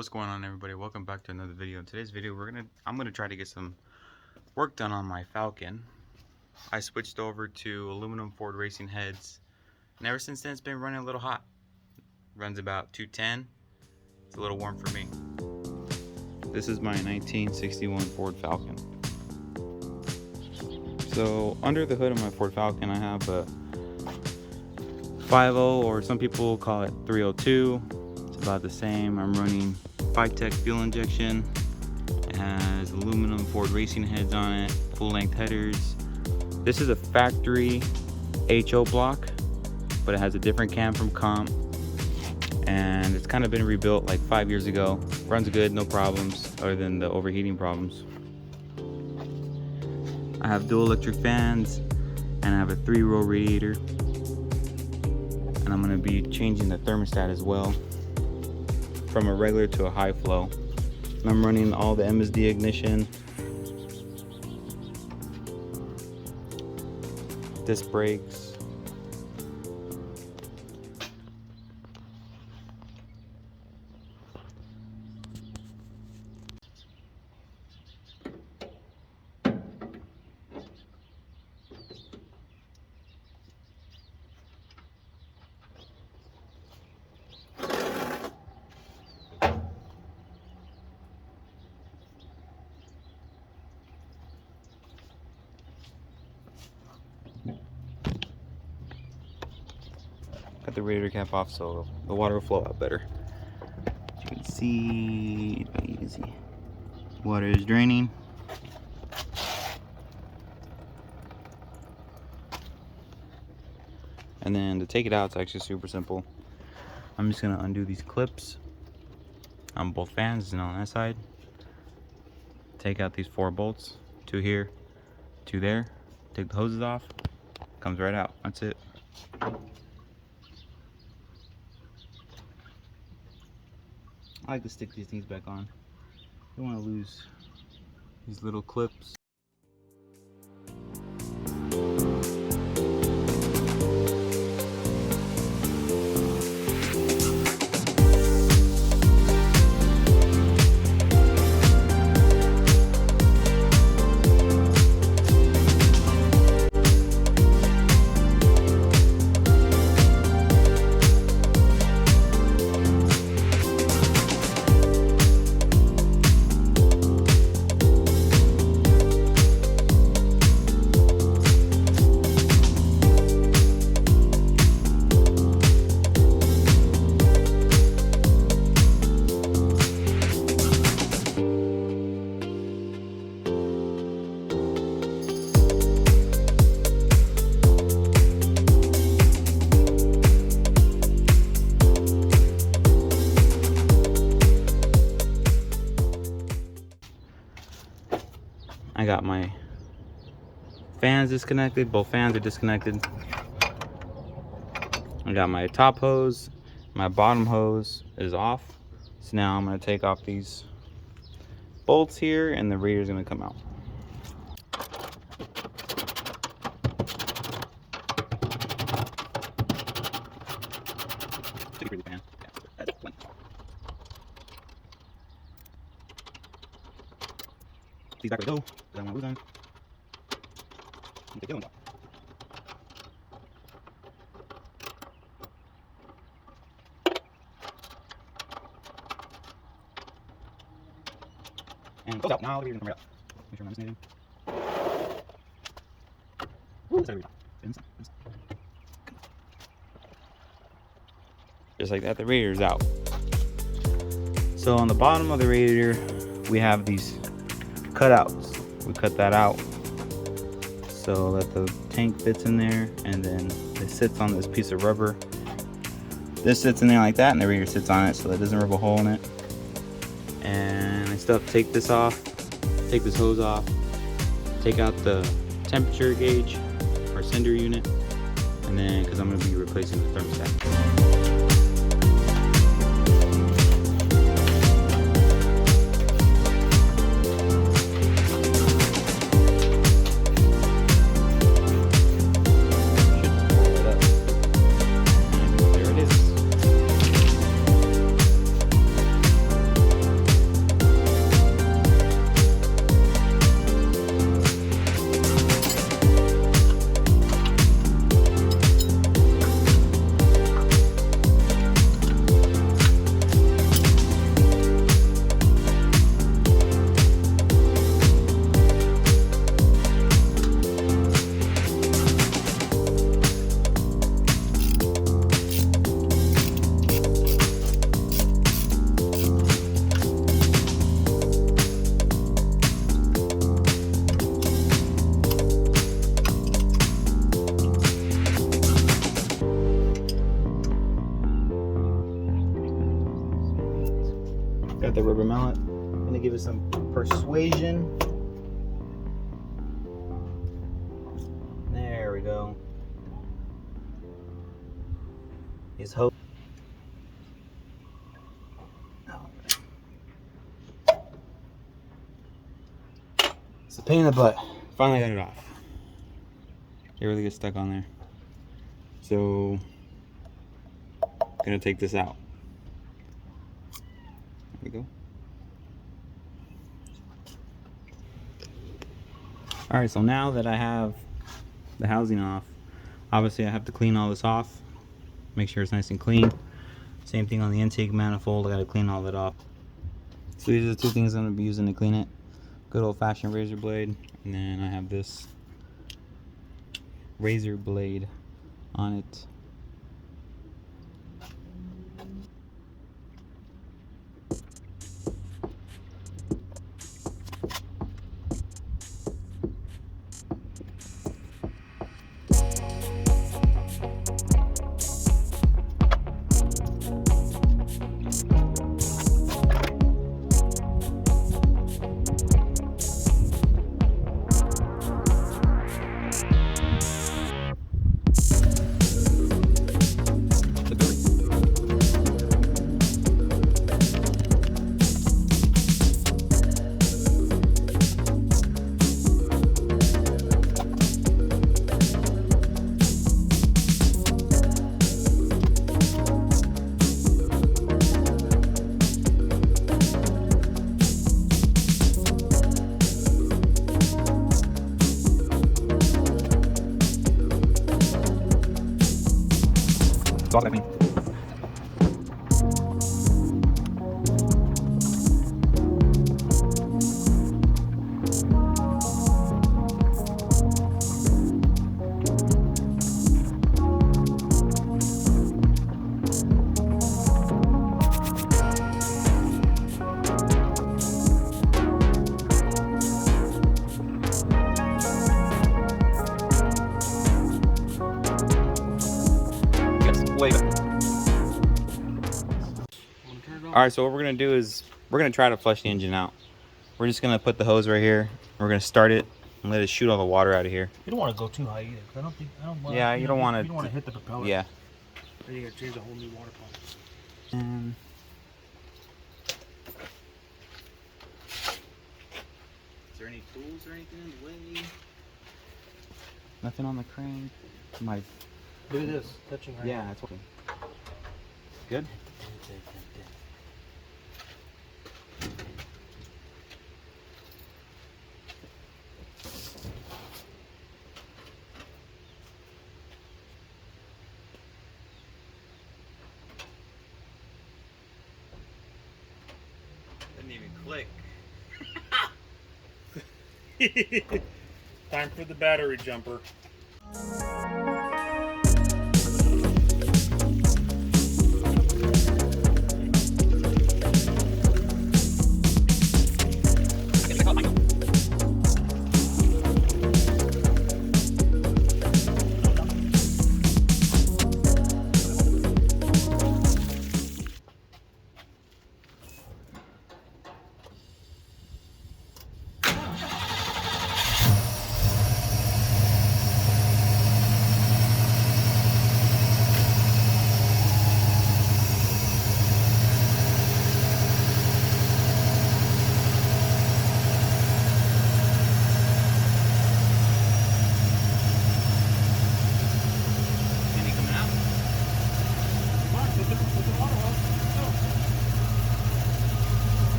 What's going on, everybody? Welcome back to another video. In today's video, I'm gonna try to get some work done on my Falcon. I switched over to aluminum Ford racing heads, and ever since then it's been running a little hot. Runs about 210. It's a little warm for me. This is my 1961 Ford Falcon. So under the hood of my Ford Falcon, I have a 5.0, or some people call it 302. It's about the same. I'm running Tech fuel injection. It has aluminum Ford racing heads on it, full length headers. This is a factory HO block, but it has a different cam from comp, and it's kind of been rebuilt like 5 years ago. Runs good, no problems other than the overheating problems. I have dual electric fans, and I have a 3-row radiator, and I'm going to be changing the thermostat as well from a regular to a high flow. And I'm running all the MSD ignition, disc brakes, got the radiator cap off so the water will flow out better. As you can see, easy. Water is draining. And then to take it out, it's actually super simple. I'm just gonna undo these clips on both fans and on that side. Take out these 4 bolts, 2 here, 2 there. Take the hoses off, comes right out. That's it. I like to stick these things back on. Don't want to lose these little clips. I got my fans disconnected, both fans are disconnected. I got my top hose, my bottom hose is off. So now I'm going to take off these bolts here and the radiator is going to come out. These back where they go, because I don't want to lose them. What they doing though? And it goes out. Now the reader's going to come right out. Make sure I'm not missing anything. Woo! That's just like that, the radiator's out. So on the bottom of the radiator, we have these cutouts. We cut that out so that the tank fits in there, and then it sits on this piece of rubber. This sits in there like that, and the radiator sits on it so that it doesn't rip a hole in it. And I still have to take this off, take this hose off, take out the temperature gauge or sender unit, and then because I'm going to be replacing the thermostat. Got the rubber mallet. Gonna give it some persuasion. There we go. His hope. It's a pain in the butt. Finally got it off. It really gets stuck on there. So, gonna take this out. There we go. All right, so now that I have the housing off, obviously I have to clean all this off, make sure it's nice and clean. Same thing on the intake manifold, I gotta clean all that off. So these are the two things I'm gonna be using to clean it. Good old-fashioned razor blade, and then I have this razor blade on it. That's all I mean. Alright, so what we're going to do is we're going to try to flush the engine out. We're just going to put the hose right here. We're going to start it and let it shoot all the water out of here. You don't want to go too high either. I don't want. Yeah, you don't want to. You don't want to hit the propeller. Yeah. Then you got to change a whole new water pump. And is there any tools or anything in the way? Nothing on the crank. My. Look at this, touching right. Yeah, that's okay. Good. Didn't even click. Time for the battery jumper.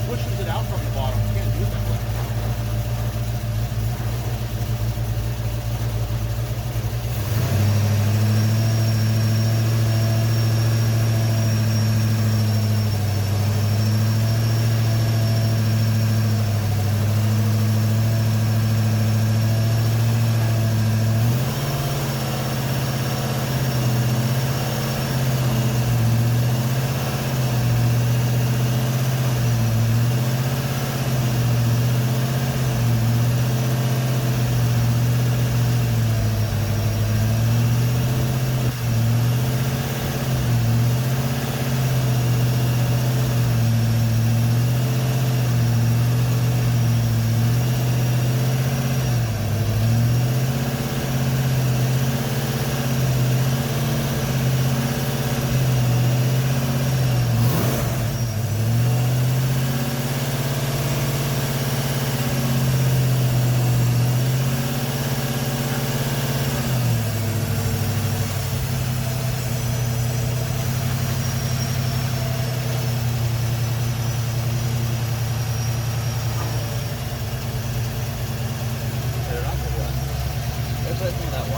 Pushes it out from the bottom. You can't do it that way.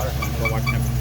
water from the water temperature.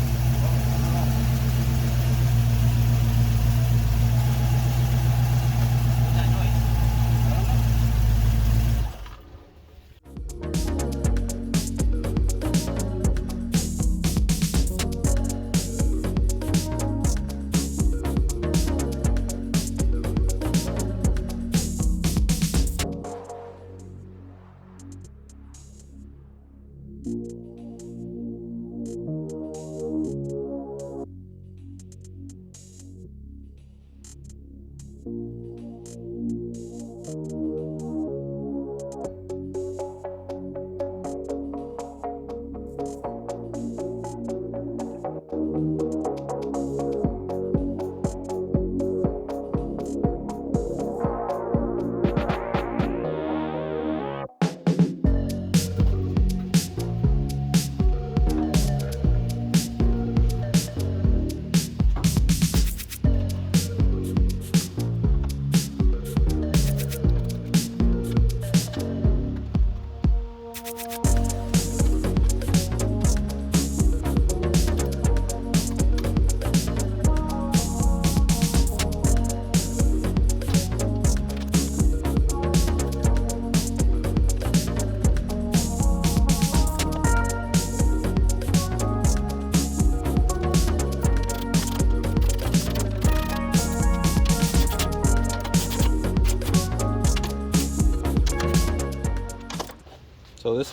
So this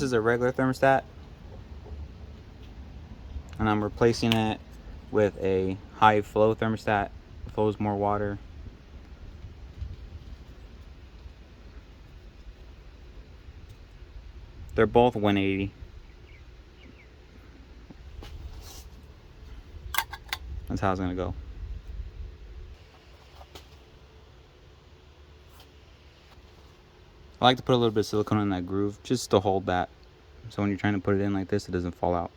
is a regular thermostat, and I'm replacing it with a high flow thermostat. It flows more water. They're both 180. That's how it's gonna go. I like to put a little bit of silicone in that groove just to hold that, so when you're trying to put it in like this, it doesn't fall out.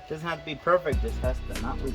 Doesn't have to be perfect, just has to not leak.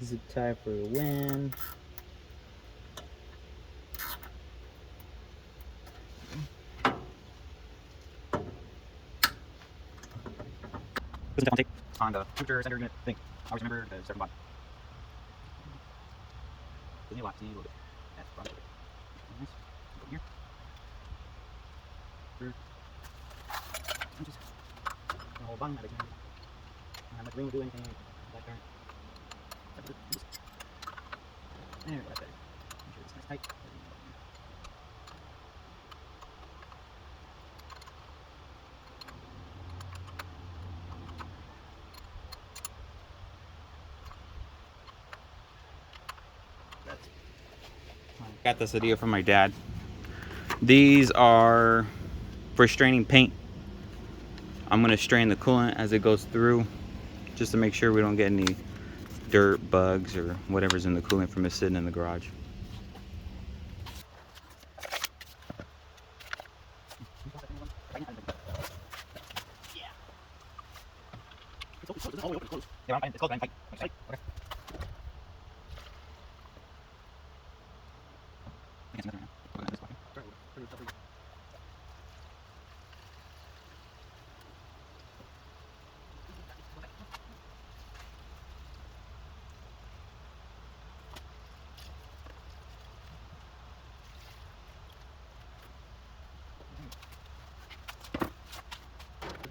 Zip tie for the win. Tape on the temperature center unit thing. I always remember the second button. Disney lock, see a little bit. That's probably nice. Go here. Just the whole button. Not much room to do anything like that. There, that's better. Make sure it's nice tight. Got this idea from my dad. These are for straining paint. I'm gonna strain the coolant as it goes through, just to make sure we don't get any dirt, bugs, or whatever's in the coolant from it sitting in the garage. It's all the way open, closed. Yeah, it's closed, okay.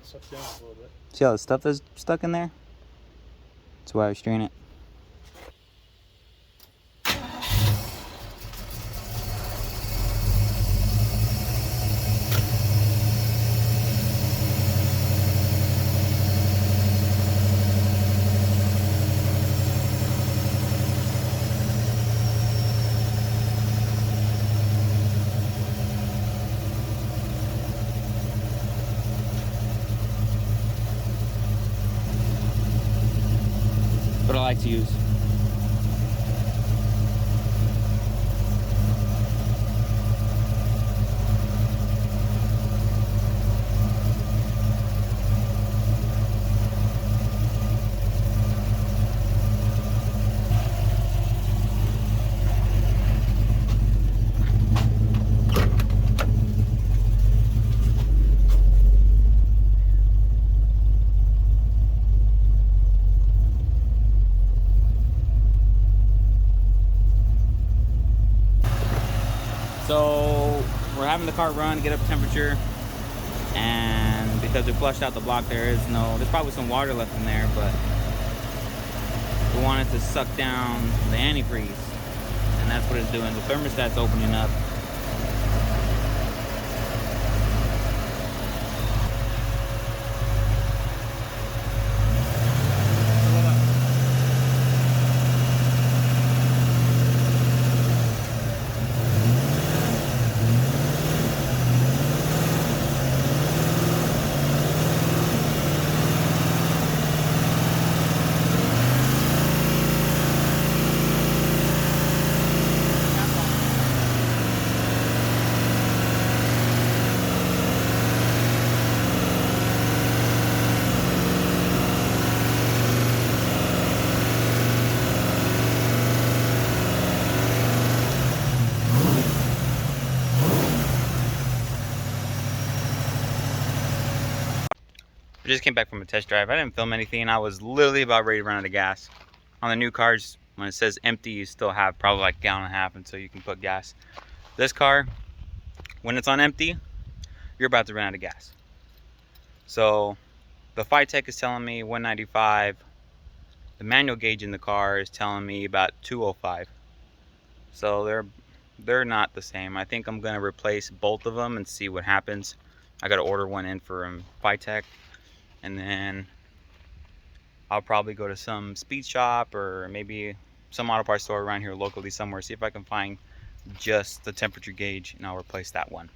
Sucks down a little bit. See all the stuff that's stuck in there? That's why I strain it. What I like to use. So we're having the car run, get up temperature, and because we flushed out the block, there's probably some water left in there, but we want it to suck down the antifreeze, and that's what it's doing. The thermostat's opening up. I just came back from a test drive. I didn't film anything. I was literally about ready to run out of gas. On the new cars, when it says empty, you still have probably like a gallon and a half until you can put gas. This car, when it's on empty, you're about to run out of gas. So the Tech is telling me 195. The manual gauge in the car is telling me about 205. So they're not the same. I think I'm gonna replace both of them and see what happens. I gotta order one in for Tech. And then I'll probably go to some speed shop or maybe some auto parts store around here locally somewhere, see if I can find just the temperature gauge, and I'll replace that one.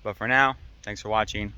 But for now, thanks for watching.